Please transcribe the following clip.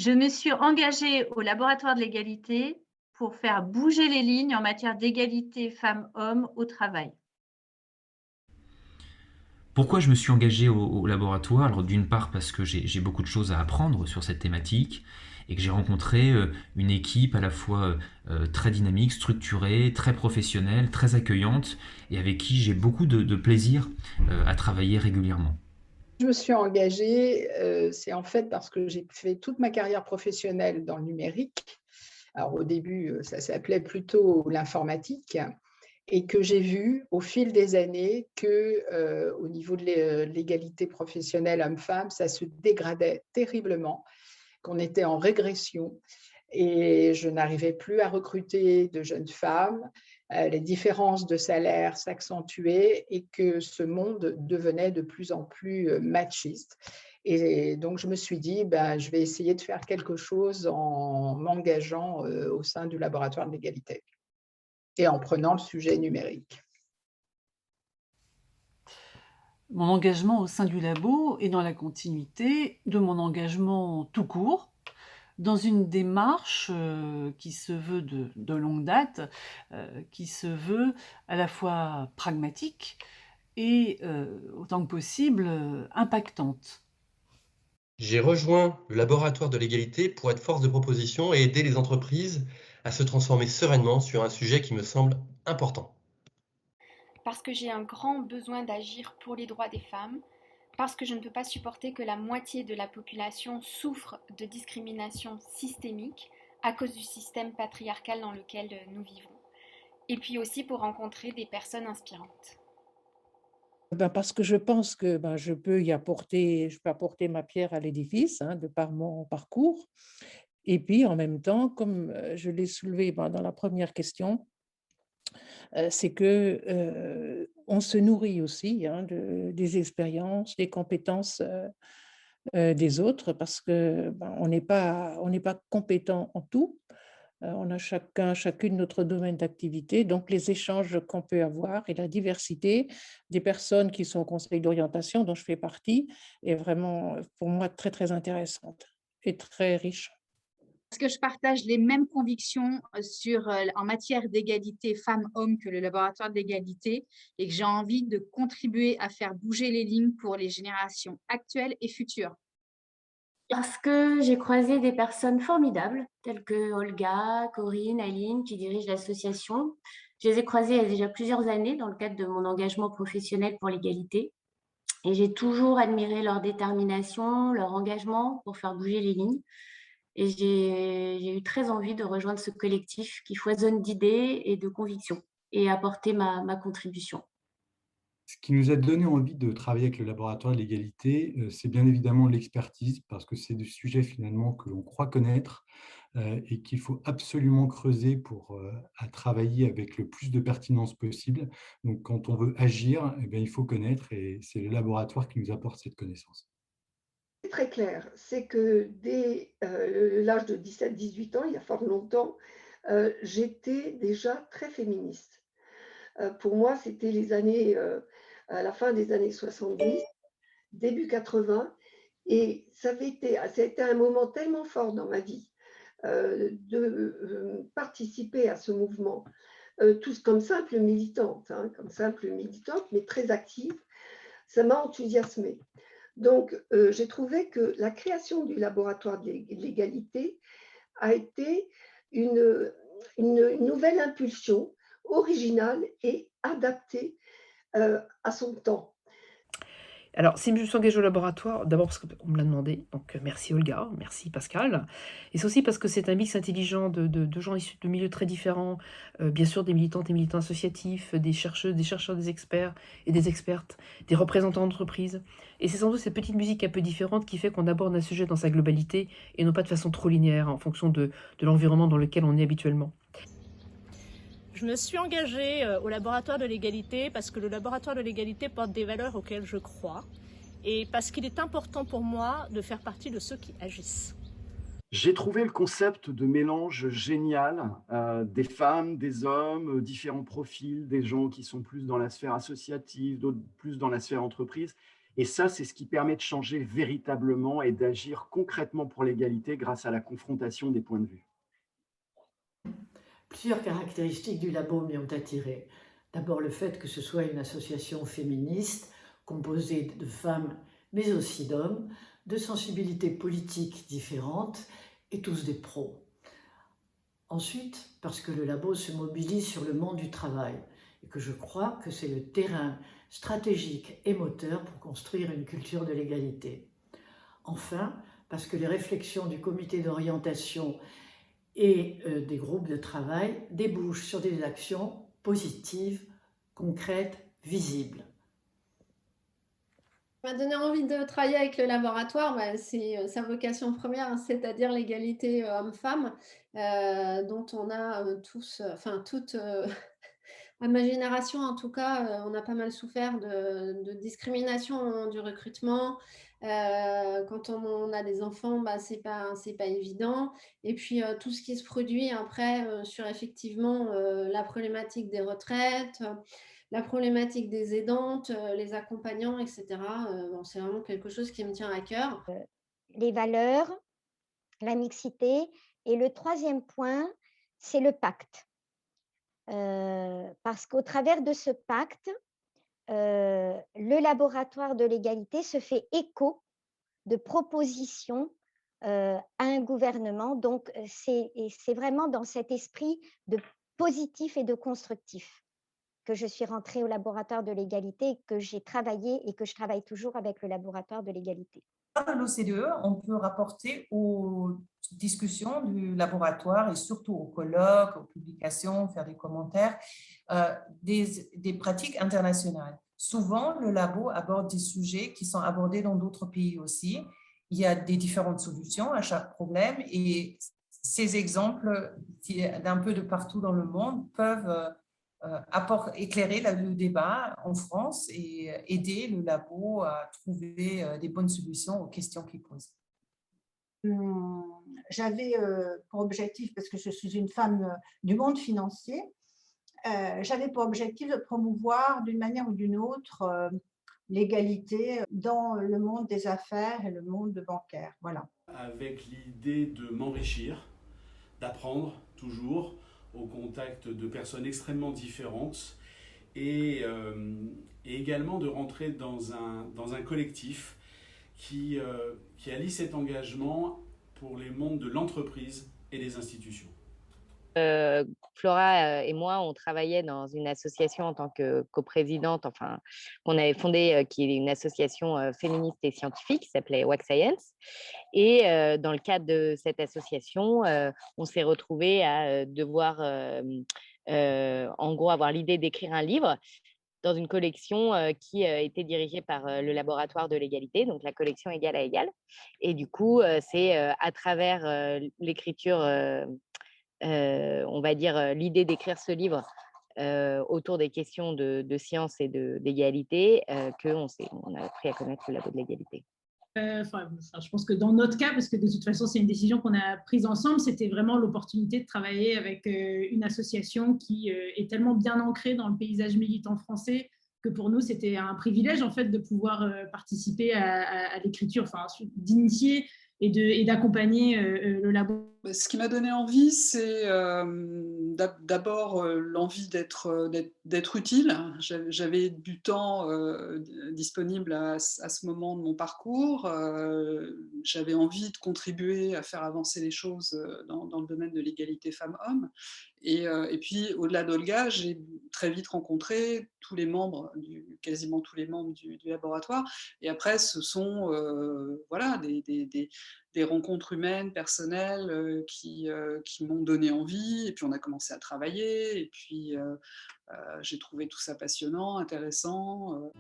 Je me suis engagée au laboratoire de l'égalité pour faire bouger les lignes en matière d'égalité femmes-hommes au travail. Pourquoi je me suis engagé au laboratoire? Alors d'une part parce que j'ai beaucoup de choses à apprendre sur cette thématique et que j'ai rencontré une équipe à la fois très dynamique, structurée, très professionnelle, très accueillante et avec qui j'ai beaucoup de plaisir à travailler régulièrement. Je me suis engagée, c'est en fait parce que j'ai fait toute ma carrière professionnelle dans le numérique. Alors au début, ça s'appelait plutôt l'informatique et que j'ai vu au fil des années que, au niveau de l'égalité professionnelle homme-femme, ça se dégradait terriblement, qu'on était en régression et je n'arrivais plus à recruter de jeunes femmes. Les différences de salaire s'accentuaient et que ce monde devenait de plus en plus machiste. Et donc, je me suis dit, ben, je vais essayer de faire quelque chose en m'engageant au sein du laboratoire de l'égalité et en prenant le sujet numérique. Mon engagement au sein du labo est dans la continuité de mon engagement tout court, dans une démarche, qui se veut de longue date, qui se veut à la fois pragmatique et autant que possible, impactante. J'ai rejoint le laboratoire de l'égalité pour être force de proposition et aider les entreprises à se transformer sereinement sur un sujet qui me semble important. Parce que j'ai un grand besoin d'agir pour les droits des femmes, parce que je ne peux pas supporter que la moitié de la population souffre de discrimination systémique à cause du système patriarcal dans lequel nous vivons. Et puis aussi pour rencontrer des personnes inspirantes. Parce que je pense que, je peux apporter ma pierre à l'édifice, hein, de par mon parcours. Et puis en même temps, comme, je l'ai soulevé, dans la première question, c'est que, on se nourrit aussi, hein, des expériences, des compétences, des autres parce que, on n'est pas compétent en tout. On a chacune notre domaine d'activité, donc les échanges qu'on peut avoir et la diversité des personnes qui sont au conseil d'orientation, dont je fais partie, est vraiment, pour moi, très, très intéressante et très riche. Parce que je partage les mêmes convictions en matière d'égalité femmes-hommes que le laboratoire d'égalité et que j'ai envie de contribuer à faire bouger les lignes pour les générations actuelles et futures. Parce que j'ai croisé des personnes formidables, telles que Olga, Corinne, Aline, qui dirigent l'association. Je les ai croisées il y a déjà plusieurs années dans le cadre de mon engagement professionnel pour l'égalité. Et j'ai toujours admiré leur détermination, leur engagement pour faire bouger les lignes. Et j'ai eu très envie de rejoindre ce collectif qui foisonne d'idées et de convictions et apporter ma contribution. Ce qui nous a donné envie de travailler avec le laboratoire de l'égalité, c'est bien évidemment l'expertise, parce que c'est des sujets finalement que l'on croit connaître et qu'il faut absolument creuser pour à travailler avec le plus de pertinence possible. Donc, quand on veut agir, eh bien, il faut connaître et c'est le laboratoire qui nous apporte cette connaissance. C'est très clair, c'est que dès l'âge de 17-18 ans, il y a fort longtemps, j'étais déjà très féministe. Pour moi, c'était les années, à la fin des années 70, début 80, et ça a été un moment tellement fort dans ma vie de participer à ce mouvement, tous comme simple militante, hein, comme simple militante, mais très active. Ça m'a enthousiasmée. Donc, j'ai trouvé que la création du laboratoire de l'égalité a été une, une nouvelle impulsion originale et adaptée à son temps. Alors, si je me suis engagée au laboratoire, d'abord parce qu'on me l'a demandé, donc merci Olga, merci Pascal. Et c'est aussi parce que c'est un mix intelligent de gens issus de milieux très différents, bien sûr des militantes et militants associatifs, des chercheuses, des chercheurs, des experts et des expertes, des représentants d'entreprises. Et c'est sans doute cette petite musique un peu différente qui fait qu'on aborde un sujet dans sa globalité et non pas de façon trop linéaire en fonction de l'environnement dans lequel on est habituellement. Je me suis engagée au laboratoire de l'égalité parce que le laboratoire de l'égalité porte des valeurs auxquelles je crois et parce qu'il est important pour moi de faire partie de ceux qui agissent. J'ai trouvé le concept de mélange génial, des femmes, des hommes, différents profils, des gens qui sont plus dans la sphère associative, d'autres plus dans la sphère entreprise. Et ça, c'est ce qui permet de changer véritablement et d'agir concrètement pour l'égalité grâce à la confrontation des points de vue. Plusieurs caractéristiques du labo m'y ont attiré. D'abord le fait que ce soit une association féministe composée de femmes mais aussi d'hommes, de sensibilités politiques différentes et tous des pros. Ensuite, parce que le labo se mobilise sur le monde du travail et que je crois que c'est le terrain stratégique et moteur pour construire une culture de l'égalité. Enfin, parce que les réflexions du comité d'orientation et des groupes de travail débouchent sur des actions positives, concrètes, visibles. M'a donné envie de travailler avec le laboratoire, c'est sa vocation première, hein, c'est-à-dire l'égalité homme-femme, dont on a tous, enfin toute, à ma génération en tout cas, on a pas mal souffert de discrimination au moment du recrutement. Quand on a des enfants, c'est pas évident. Et puis tout ce qui se produit après sur effectivement la problématique des retraites, la problématique des aidantes, les accompagnants, etc. C'est vraiment quelque chose qui me tient à cœur. Les valeurs, la mixité. Et le troisième point, c'est le pacte. Parce qu'au travers de ce pacte, le laboratoire de l'égalité se fait écho de propositions à un gouvernement. Donc, c'est vraiment dans cet esprit de positif et de constructif que je suis rentrée au laboratoire de l'égalité, que j'ai travaillé et que je travaille toujours avec le laboratoire de l'égalité. Dans l'OCDE, on peut rapporter aux discussions du laboratoire et surtout aux colloques, aux publications, faire des commentaires, des pratiques internationales. Souvent, le labo aborde des sujets qui sont abordés dans d'autres pays aussi. Il y a des différentes solutions à chaque problème et ces exemples d'un peu de partout dans le monde peuvent éclairer le débat en France et aider le labo à trouver des bonnes solutions aux questions qu'il pose. J'avais pour objectif, parce que je suis une femme du monde financier, j'avais pour objectif de promouvoir d'une manière ou d'une autre l'égalité dans le monde des affaires et le monde bancaire. Voilà. Avec l'idée de m'enrichir, d'apprendre toujours, au contact de personnes extrêmement différentes et également de rentrer dans un collectif qui allie cet engagement pour les mondes de l'entreprise et des institutions. Flora et moi, on travaillait dans une association en tant que coprésidente, enfin, qu'on avait fondée, qui est une association féministe et scientifique qui s'appelait WAC Science. Et dans le cadre de cette association, on s'est retrouvés à devoir, en gros, avoir l'idée d'écrire un livre dans une collection qui était dirigée par le laboratoire de l'égalité, donc la collection Égal à Égal. Et du coup, c'est à travers l'écriture on va dire, l'idée d'écrire ce livre autour des questions de science et d'égalité qu'on a appris à connaître le labo de l'égalité. Je pense que dans notre cas, parce que de toute façon, c'est une décision qu'on a prise ensemble, c'était vraiment l'opportunité de travailler avec une association qui est tellement bien ancrée dans le paysage militant français que pour nous, c'était un privilège en fait, de pouvoir participer à l'écriture, d'initier et d'accompagner le labo. Ce qui m'a donné envie, c'est d'abord l'envie d'être utile. J'avais du temps disponible à ce moment de mon parcours. J'avais envie de contribuer à faire avancer les choses dans le domaine de l'égalité femmes-hommes. Et puis, au-delà d'Olga, j'ai très vite rencontré quasiment tous les membres du laboratoire. Et après, ce sont des rencontres humaines, personnelles, qui m'ont donné envie. Et puis, on a commencé à travailler. Et puis, j'ai trouvé tout ça passionnant, intéressant.